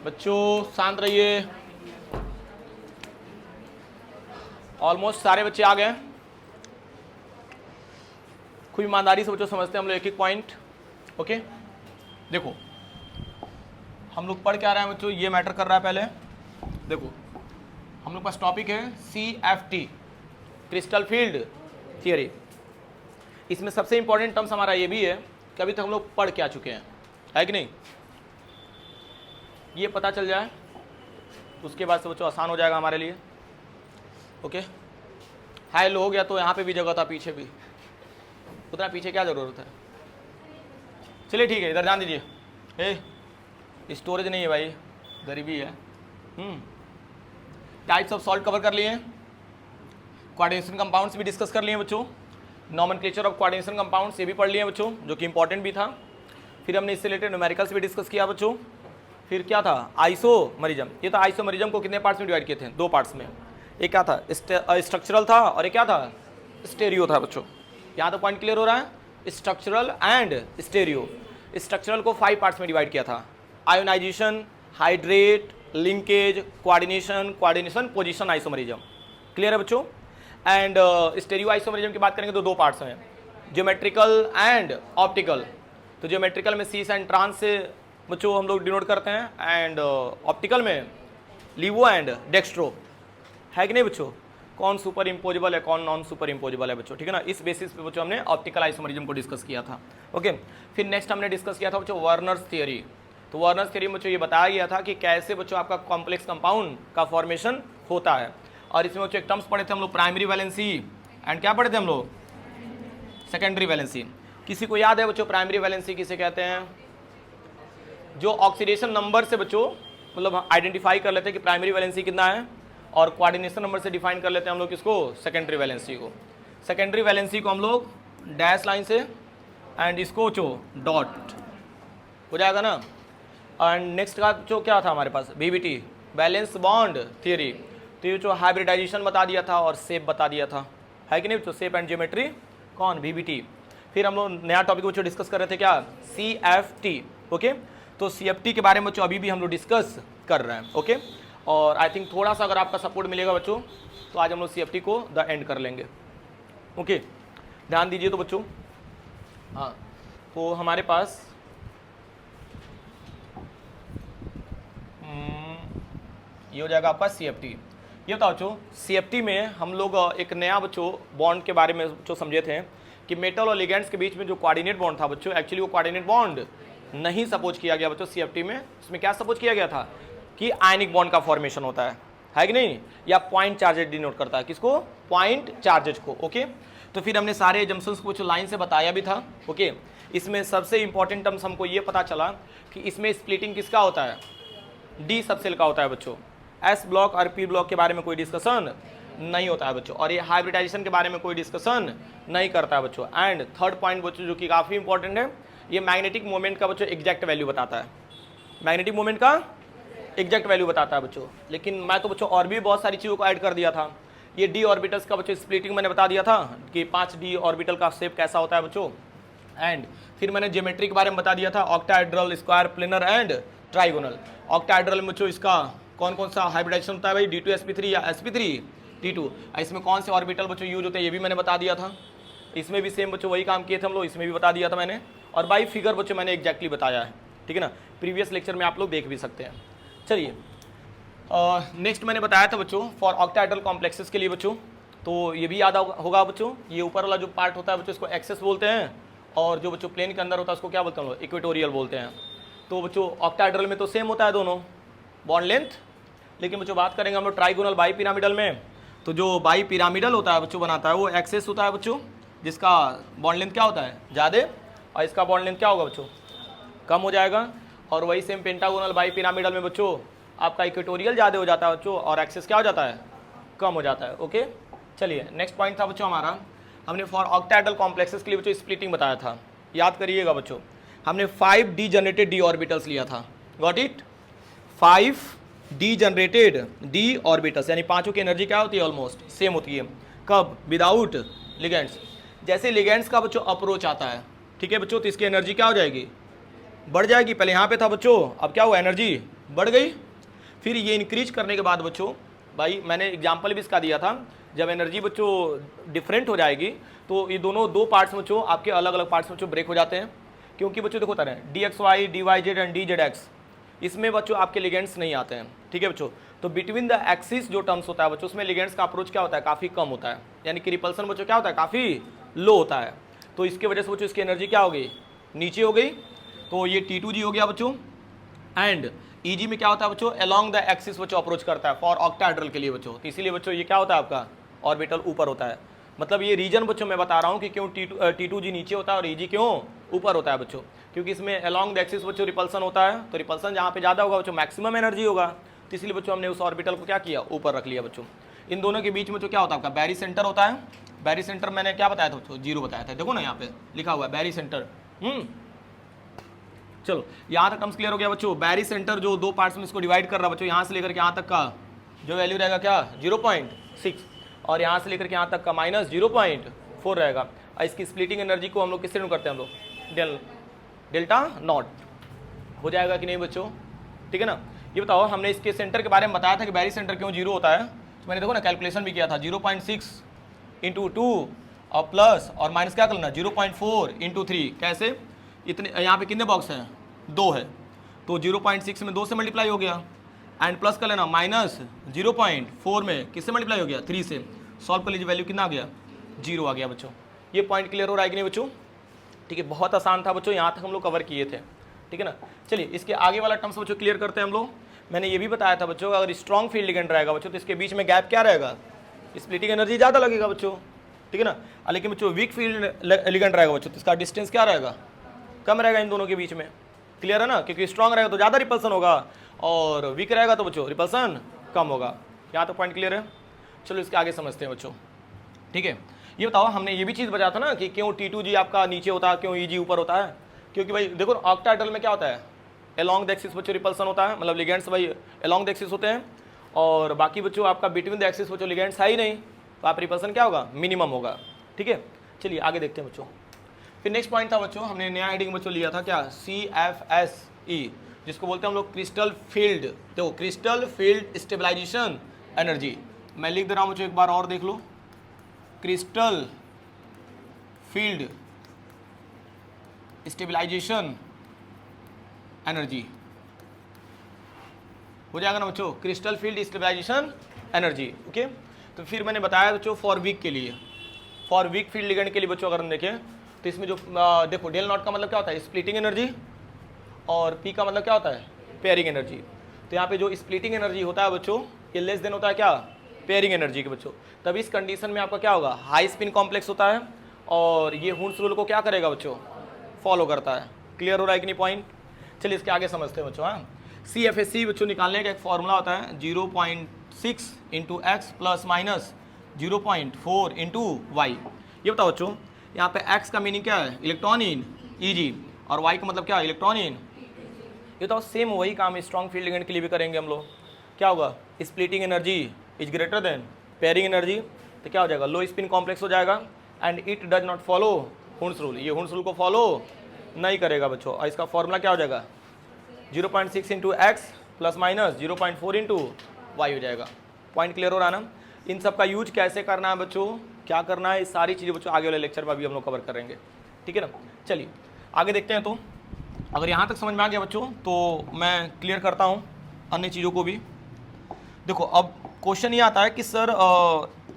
बच्चों शांत रहिए। ऑलमोस्ट सारे बच्चे आ गए। खूब ईमानदारी से बच्चों समझते हैं हम लोग एक एक पॉइंट। ओके, देखो हम लोग पढ़ क्या रहे हैं बच्चों, ये मैटर कर रहा है। पहले देखो हम लोग पास टॉपिक है CFT, क्रिस्टल फील्ड थियरी। इसमें सबसे इंपॉर्टेंट टर्म्स हमारा ये भी है कि अभी तक हम लोग पढ़ क्या चुके हैं, है कि नहीं। ये पता चल जाए उसके बाद से बच्चों आसान हो जाएगा हमारे लिए। ओके, हाई लो हो गया तो यहाँ पे भी जगह था, पीछे भी उतना पीछे क्या ज़रूरत है। चलिए ठीक है, इधर ध्यान दीजिए। ए स्टोरेज नहीं है भाई, गरीबी है। टाइप्स ऑफ सॉल्ट कवर कर लिए, कोऑर्डिनेशन कंपाउंड्स भी डिस्कस कर लिए बच्चों, नॉमेनक्लेचर ऑफ कोऑर्डिनेशन कंपाउंड्स ये भी पढ़ लिए बच्चों, जो कि इंपॉर्टेंट भी था। फिर हमने इससे रिलेटेड न्यूमेरिकल्स भी डिस्कस किया बच्चों। फिर क्या था, आइसोमरिज्म। ये तो आइसोमरिज्म को कितने पार्ट्स में डिवाइड किए थे, 2 पार्ट्स में। एक क्या था, स्ट्रक्चरल था, और एक क्या था, स्टेरियो था बच्चों। यहाँ तो पॉइंट क्लियर हो रहा है, स्ट्रक्चरल एंड स्टेरियो। स्ट्रक्चरल को 5 पार्ट्स में डिवाइड किया था, ionisation, hydrate, linkage, coordination, position, isomerism. Clear है बच्चों। एंड स्टेरियो आइसोमरिज्म की बात करेंगे तो 2 पार्ट्स हैं, ज्योमेट्रिकल एंड ऑप्टिकल। तो ज्योमेट्रिकल में सीस एंड ट्रांस से बच्चों हम लोग डिनोट करते हैं, एंड ऑप्टिकल में लीवो एंड डेक्स्ट्रो, है कि नहीं बच्चों। कौन सुपर इम्पोजेबल है, कौन नॉन सुपर इम्पोजेबल है बच्चों, ठीक है ना। इस बेसिस पे बच्चों हमने ऑप्टिकल आइसोमरिज्म को डिस्कस किया था। ओके, फिर नेक्स्ट हमने डिस्कस किया था बच्चों वर्नर्स थियरी। तो वर्नर्स थियरी में बच्चों ये बताया गया था कि कैसे बच्चों आपका कॉम्प्लेक्स कंपाउंड का फॉर्मेशन होता है। और इसमें बच्चों एक टर्म्स पढ़े थे हम लोग, प्राइमरी वैलेंसी एंड क्या पढ़े थे हम लोग, सेकेंडरी वैलेंसी। किसी को याद है बच्चों प्राइमरी वैलेंसी किसे कहते हैं? जो ऑक्सीडेशन नंबर से बच्चों मतलब आइडेंटिफाई कर लेते हैं कि प्राइमरी वैलेंसी कितना है, और कोऑर्डिनेशन नंबर से डिफाइन कर लेते हैं हम लोग किसको, सेकेंडरी वैलेंसी को। सेकेंडरी वैलेंसी को हम लोग डैश लाइन से, एंड इसको जो डॉट हो जाएगा ना। एंड नेक्स्ट का जो क्या था हमारे पास, VBT, बैलेंस बॉन्ड थियरी। तो ये जो हाइब्रिडाइजेशन बता दिया था और शेप बता दिया था, है कि नहीं बच्चों, शेप एंड ज्योमेट्री, कौन, VBT। फिर हम लोग नया टॉपिक बच्चों डिस्कस कर रहे थे क्या, CFT। ओके, तो CFT के बारे में बच्चों अभी भी हम लोग डिस्कस कर रहे हैं। ओके, और आई थिंक थोड़ा सा अगर आपका सपोर्ट मिलेगा बच्चों तो आज हम लोग CFT को द एंड कर लेंगे। ओके, ध्यान दीजिए तो बच्चों। हाँ, तो हमारे पास ये हो जाएगा आपका CFT। ये बताओ बच्चों, CFT में हम लोग एक नया बच्चों बॉन्ड के बारे में बच्चों समझे थे कि मेटल और लिगेंड्स के बीच में जो कोऑर्डिनेट बॉन्ड था बच्चों, एक्चुअली वो कोऑर्डिनेट बॉन्ड नहीं सपोज किया गया बच्चों CFT में। उसमें क्या सपोज किया गया था कि आयनिक बॉन्ड का फॉर्मेशन होता है कि नहीं, या पॉइंट चार्जेज डिनोट करता है, किसको, पॉइंट चार्जेज को। ओके, तो फिर हमने सारे एजम्पशंस को कुछ लाइन से बताया भी था। ओके, इसमें सबसे इंपॉर्टेंट टर्म्स हमको ये पता चला कि इसमें स्प्लिटिंग किसका होता है, D सबसेल का होता है बच्चों। S ब्लॉक और P ब्लॉक के बारे में कोई डिस्कशन नहीं होता है बच्चों, और ये हाइब्रिडाइजेशन के बारे में कोई डिस्कशन नहीं करता है बच्चों। एंड थर्ड पॉइंट बच्चों जो कि काफ़ी इंपॉर्टेंट है, ये मैग्नेटिक मोमेंट का बच्चों एग्जैक्ट वैल्यू बताता है, मैग्नेटिक मोमेंट का एग्जैक्ट वैल्यू बताता है बच्चों। लेकिन मैं तो बच्चों और भी बहुत सारी चीज़ों को ऐड कर दिया था। ये D ऑर्बिटल्स का बच्चों स्प्लिटिंग मैंने बता दिया था कि 5D ऑर्बिटल का शेप कैसा होता है बच्चों। एंड फिर मैंने ज्योमेट्री के बारे में बता दिया था, octahedral, square, planar and trigonal. Octahedral में बच्चों इसका कौन कौन सा हाइब्रिडाइजेशन होता है भाई, D2sp3 या sp3 T2। इसमें कौन से ऑर्बिटल बच्चों यूज होते हैं ये भी मैंने बता दिया था। इसमें भी सेम बच्चों वही काम किए थे हम लोग, इसमें भी बता दिया था मैंने, और बाई फिगर बच्चों मैंने एग्जैक्टली बताया है, ठीक है ना। प्रीवियस लेक्चर में आप लोग देख भी सकते हैं। चलिए नेक्स्ट मैंने बताया था बच्चों फॉर ऑक्टाहेड्रल कॉम्प्लेक्सेस के लिए बच्चों, तो ये भी याद होगा बच्चों, ये ऊपर वाला जो पार्ट होता है बच्चों इसको एक्सेस बोलते हैं, और जो बच्चों प्लेन के अंदर होता है उसको क्या बोलते हैं, इक्वेटोरियल बोलते हैं। तो बच्चों ऑक्टाहेड्रल में तो सेम होता है दोनों बॉन्ड लेंथ, लेकिन बच्चों बात करेंगे हम लोग ट्राइगोनल बाई पिरामिडल में, तो जो बाई पिरामिडल होता है बच्चों बनाता है वो एक्सेस होता है बच्चों, जिसका बॉन्ड लेंथ क्या होता है, ज़्यादा, और इसका बॉन्ड लेंथ क्या होगा बच्चों, कम हो जाएगा। और वही सेम पेंटागोनल बाई पिरामिडल में बच्चों आपका इक्वेटोरियल ज़्यादा हो जाता है बच्चों, और एक्सेस क्या हो जाता है, कम हो जाता है। ओके, चलिए नेक्स्ट पॉइंट था बच्चों हमारा, हमने फॉर ऑक्टाहेड्रल कॉम्प्लेक्सेस के लिए बच्चों स्प्लिटिंग बताया था, याद करिएगा बच्चों। हमने 5D जनरेटेड D ऑर्बिटल्स लिया था, got it, 5D generated D orbitals, यानी पांचों की एनर्जी क्या होती है, ऑलमोस्ट सेम होती है। कब, विदाउट लिगेंड्स। जैसे लिगेंड्स का बच्चों अप्रोच आता है, ठीक है बच्चों, तो इसकी एनर्जी क्या हो जाएगी, बढ़ जाएगी। पहले यहाँ पे था बच्चों, अब क्या हुआ, एनर्जी बढ़ गई। फिर ये इंक्रीज करने के बाद बच्चों, भाई मैंने एग्जाम्पल भी इसका दिया था, जब एनर्जी बच्चों डिफरेंट हो जाएगी तो ये दोनों दो पार्ट्स बच्चों आपके अलग अलग पार्ट्स बच्चों ब्रेक हो जाते हैं। क्योंकि बच्चों देखो तरह d x y, d y z and d z x, इसमें बच्चों आपके लिगेंड्स नहीं आते हैं। ठीक है बच्चों, तो बिटवीन द एक्सिस जो टर्म्स होता है बच्चों, उसमें लिगेंड्स का अप्रोच क्या होता है, काफ़ी कम होता है, यानी कि रिपल्सन बच्चों क्या होता है, काफ़ी लो होता है। तो इसके वजह से बच्चों इसकी एनर्जी क्या हो गई, नीचे हो गई। तो ये T2G हो गया बच्चों। एंड EG में क्या होता है बच्चों, अलोंग द एक्सिस बच्चों अप्रोच करता है फॉर ऑक्टाहेड्रल के लिए बच्चों। तो इसीलिए बच्चों ये क्या होता है आपका ऑर्बिटल ऊपर होता है। मतलब ये रीजन बच्चों मैं बता रहा हूँ कि क्यों T2G नीचे होता है और EG क्यों ऊपर होता है बच्चों, क्योंकि इसमें अलोंग द एक्सिस बच्चों रिपल्सन होता है। तो रिपल्सन जहाँ पे ज़्यादा होगा बच्चों मैक्सिमम एनर्जी होगा, तो इसलिए बच्चों हमने उस ऑर्बिटल को क्या किया, ऊपर रख लिया बच्चों। इन दोनों के बीच में तो क्या होता है आपका बैरी सेंटर होता है। बैरी सेंटर मैंने क्या बताया था बच्चों, 0 बताया था, देखो ना यहाँ पे लिखा हुआ है बैरी सेंटर। चलो यहाँ तक टर्म्स क्लियर हो गया बच्चों। बैरी सेंटर जो दो पार्ट्स में इसको डिवाइड कर रहा है बच्चों, यहाँ से लेकर के यहाँ तक का जो वैल्यू रहेगा क्या 0.6, और यहाँ से लेकर के यहाँ तक का -0.4 रहेगा। और इसकी स्प्लिटिंग एनर्जी को हम लोग किससे करते हैं, हम लोग डेल्टा नॉट हो जाएगा कि नहीं बच्चों। ठीक है ना। ये बताओ हमने इसके सेंटर के बारे में बताया था कि बैरी सेंटर क्यों 0 होता है, तो मैंने देखो ना कैलकुलेशन भी किया था। 0.6 × 2 और प्लस और माइनस क्या करना 0.4 × 3, कैसे, इतने यहाँ पे कितने बॉक्स हैं, 2 है, तो 0.6 में 2 से मल्टीप्लाई हो गया, एंड प्लस कर लेना -0.4 में किससे मल्टीप्लाई हो गया, 3 से। सॉल्व कर लीजिए, वैल्यू कितना आ गया, 0 आ गया बच्चों। ये पॉइंट क्लियर हो रहा है कि नहीं बच्चों। ठीक है, बहुत आसान था बच्चों, यहाँ तक हम लोग कवर किए थे। ठीक है ना। चलिए इसके आगे वाला टर्म्स बच्चों क्लियर करते हैं हम लोग। मैंने ये भी बताया था बच्चों, अगर स्ट्रॉन्ग फील्ड लिगेंड रहेगा बच्चों तो इसके बीच में गैप क्या रहेगा, स्प्लिटिंग एनर्जी ज़्यादा लगेगा बच्चों। ठीक है ना। लेकिन बच्चों वीक फील्ड लिगेंड रहेगा बच्चों तो इसका डिस्टेंस क्या रहेगा, कम रहेगा इन दोनों के बीच में। क्लियर है ना, क्योंकि स्ट्रॉन्ग रहेगा तो ज़्यादा रिपल्सन होगा और वीक रहेगा तो बच्चों रिपल्सन कम होगा। यहाँ तो पॉइंट क्लियर है। चलो इसके आगे समझते हैं बच्चों। ठीक है, ये बताओ हमने ये भी चीज़ बताया था ना कि क्यों T2G आपका नीचे होता है, क्यों EG ऊपर होता है। क्योंकि भाई देखो ऑक्टाहेड्रल में क्या होता है, अलोंग द एक्सिस बच्चों रिपल्सन होता है, मतलब लिगेंड्स भाई अलोंग द एक्सिस होते हैं, और बाकी बच्चों आपका बिटवीन द एक्सिस बच्चों लिगेंड्स है ही नहीं, तो आप रिपल्सन क्या होगा, मिनिमम होगा। ठीक है, चलिए आगे देखते हैं बच्चों। फिर नेक्स्ट पॉइंट था बच्चों, हमने नया हेडिंग बच्चों लिया था क्या, CFSE, जिसको बोलते हैं हम लोग क्रिस्टल फील्ड। देखो क्रिस्टल फील्ड स्टेबलाइजेशन एनर्जी, मैं लिख दे रहा हूँ बच्चों, एक बार और देख लो, क्रिस्टल फील्ड स्टेबलाइजेशन एनर्जी हो जाएगा ना बच्चों, crystal field stabilisation energy. Okay, तो फिर मैंने बताया बच्चों फॉर वीक के लिए, फॉर वीक फील्ड लिगेंड के लिए बच्चों अगर हम देखें तो इसमें जो देखो डेल नॉट का मतलब क्या होता है, स्प्लिटिंग एनर्जी, और पी का मतलब क्या होता है, पेयरिंग एनर्जी। तो यहाँ पे जो स्प्लिटिंग एनर्जी होता है बच्चों ये लेस देन होता है क्या, पेयरिंग एनर्जी के बच्चों। तब इस कंडीशन में आपका क्या होगा, हाई स्पिन कॉम्प्लेक्स होता है, और ये हुंस रूल को क्या करेगा बच्चों, फॉलो करता है। क्लियर हो रहा है कि नहीं पॉइंट। चलिए इसके आगे समझते हैं बच्चों। हाँ, CFSE बच्चों निकालने का एक फॉर्मूला होता है 0.6 × x प्लस माइनस 0.4 × y। ये बताओ बच्चों, यहाँ पे x का मीनिंग क्या है, इलेक्ट्रॉन इन EG, और y का मतलब क्या है, इलेक्ट्रॉन इन। ये तो सेम वही काम स्ट्रॉन्ग फील्ड लिगेंड के लिए भी करेंगे हम लोग। क्या होगा, splitting energy is greater than pairing energy, तो क्या हो जाएगा, लो स्पिन कॉम्प्लेक्स हो जाएगा, and it does not follow हुंस rule, ये हुंस रूल को फॉलो नहीं करेगा बच्चों। और इसका फॉर्मूला क्या हो जाएगा, 0.6 × x प्लस माइनस 0.4 × y हो जाएगा। पॉइंट क्लियर हो रहा है ना। इन सब का यूज कैसे करना है बच्चों, क्या करना है, ये सारी चीज़ें बच्चों आगे वाले लेक्चर में अभी हम लोग कवर करेंगे। ठीक है ना। चलिए आगे देखते हैं। तो अगर यहाँ तक समझ में आ गया बच्चों तो मैं क्लियर करता हूँ अन्य चीज़ों को भी। देखो अब क्वेश्चन ये आता है कि सर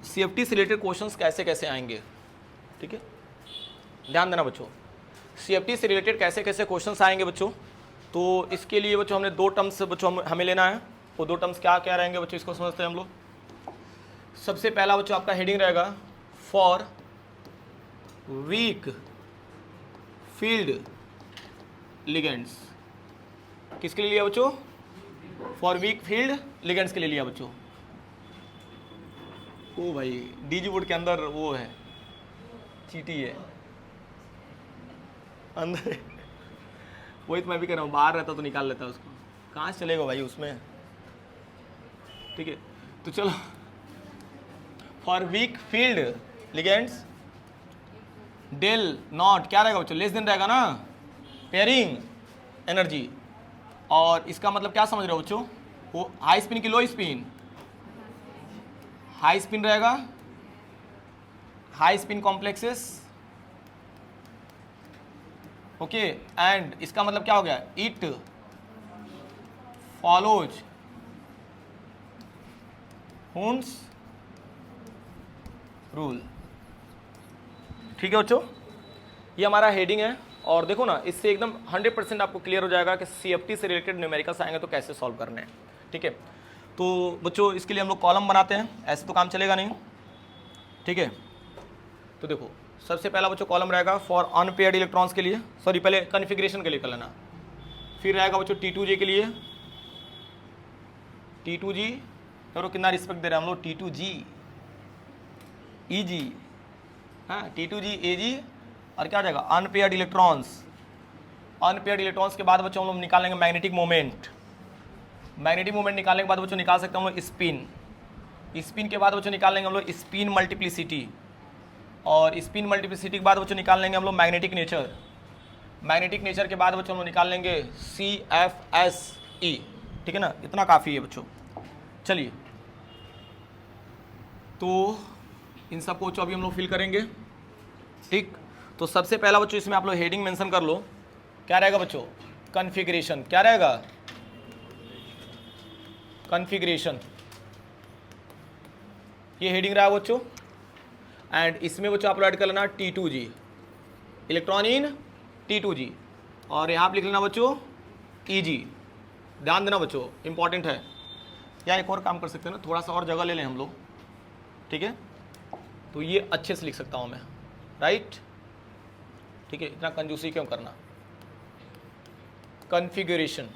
CFT से रिलेटेड क्वेश्चंस कैसे कैसे आएंगे। ठीक है, ध्यान देना बच्चों, CFT से रिलेटेड कैसे कैसे क्वेश्चंस आएंगे बच्चों। तो इसके लिए बच्चों हमने 2 टर्म्स बच्चों हमें लेना है। वो 2 टर्म्स क्या क्या रहेंगे बच्चों, इसको समझते हैं हम लोग। सबसे पहला बच्चों आपका हेडिंग रहेगा फॉर वीक फील्ड लिगेंड्स। किसके लिए लिया बच्चों, फॉर वीक फील्ड लिगेंड्स के लिए लिया बच्चों। ओ भाई DG बोर्ड के अंदर वो है, चीटी है अंदर वही तो मैं भी कह रहा हूँ, बाहर रहता तो निकाल लेता उसको, कहाँ से चलेगा भाई उसमें। ठीक है, तो चलो for weak field ligands delta nought क्या रहेगा बच्चों, लेस देन रहेगा ना पेयरिंग एनर्जी। और इसका मतलब क्या समझ रहे हो बच्चों, वो हाई स्पिन की लो स्पिन, हाई स्पिन रहेगा, high spin complexes, okay. And इसका मतलब क्या हो गया, इट फॉलोज हुन्स रूल। ठीक है बच्चों, ये हमारा हेडिंग है। और देखो ना, इससे एकदम 100% आपको क्लियर हो जाएगा कि सीएफटी से रिलेटेड न्यूमेरिकल्स आएंगे तो कैसे सॉल्व करने हैं। ठीक है, तो बच्चों इसके लिए हम लोग कॉलम बनाते हैं, ऐसे तो काम चलेगा नहीं। ठीक है, तो देखो सबसे पहला बच्चों कॉलम रहेगा फॉर अनपेयर्ड इलेक्ट्रॉन्स के लिए, सॉरी पहले कॉन्फ़िगरेशन के लिए कर लेना। फिर रहेगा बच्चों T2G के लिए, T2G तो कितना रिस्पेक्ट दे रहे हैं हम लोग, T2G EG, हाँ T2G AG। और क्या हो जाएगा, अनपेयर्ड इलेक्ट्रॉन्स। अनपेयर्ड इलेक्ट्रॉन्स के बाद बच्चों हम लोग निकालेंगे मैग्नेटिक मोमेंट। मैग्नेटिक मोमेंट निकालने के बाद बच्चों निकाल सकते हैं हम लोग स्पिन। स्पिन के बाद बच्चों निकाल लेंगे हम लोग स्पिन मल्टीप्लिसिटी। और स्पिन मल्टीप्लिसिटी के बाद बच्चों निकाल लेंगे हम लोग मैग्नेटिक नेचर। मैग्नेटिक नेचर के बाद बच्चों हम लोग निकाल लेंगे CFSE। ठीक है ना, इतना काफ़ी है बच्चों। चलिए, तो इन सब को अभी हम लोग फिल करेंगे। ठीक, तो सबसे पहला बच्चों इसमें आप लोग हेडिंग मेंशन कर लो, क्या रहेगा बच्चों, कॉन्फ़िगरेशन। क्या रहेगा, कॉन्फ़िगरेशन, ये हेडिंग रहा बच्चों। एंड इसमें बच्चों आप लोग ऐड कर लेना T2G, इलेक्ट्रॉन इन T2G। और यहाँ पर लिख लेना बच्चों EG। ध्यान देना बच्चों, इंपॉर्टेंट है। या एक और काम कर सकते हैं ना, थोड़ा सा और जगह ले लें हम लोग। ठीक है, तो ये अच्छे से लिख सकता हूँ मैं, राइट। ठीक है, इतना कंजूसी क्यों करना, कॉन्फ़िगरेशन।